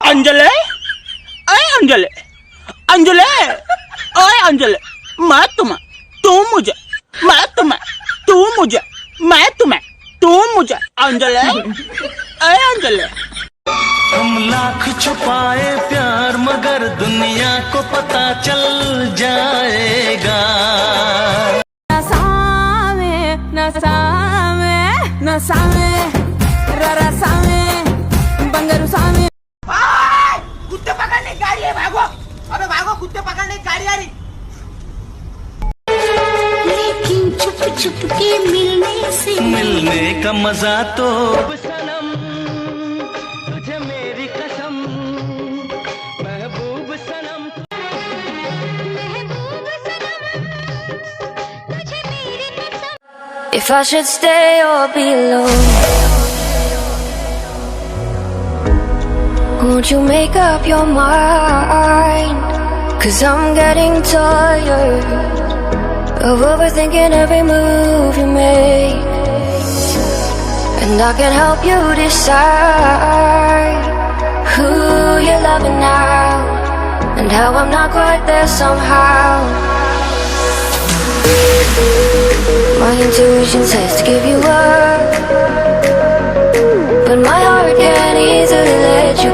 अंजलि अरे अंजलि अंजलि ओए अंजलि मैं तुम्हें तू मुझे मैं तुम्हें तू मुझे मैं तुम्हें तू मुझे अंजलि अरे अंजलि हम लाख छुपाए प्यार मगर दुनिया को पता चल जाएगा नसावे नसावे नसावे ररा सावे बंगरू सावे कुत्ते पकड़ने की गाड़ी है भागो अबे भागो कुत्ते पकड़ने की गाड़ी आ रही लेकिन छुप छुप के मिलने का मजा तो सनम तुझे मेरी कसम महबूब सनम If I should stay or be alone, won't you make up your mind? 'Cause I'm getting tired of overthinking every move you make, and I can help you decide who you're loving now, and how I'm not quite there somehow. My intuition says to give you up, but my heart can't easily let you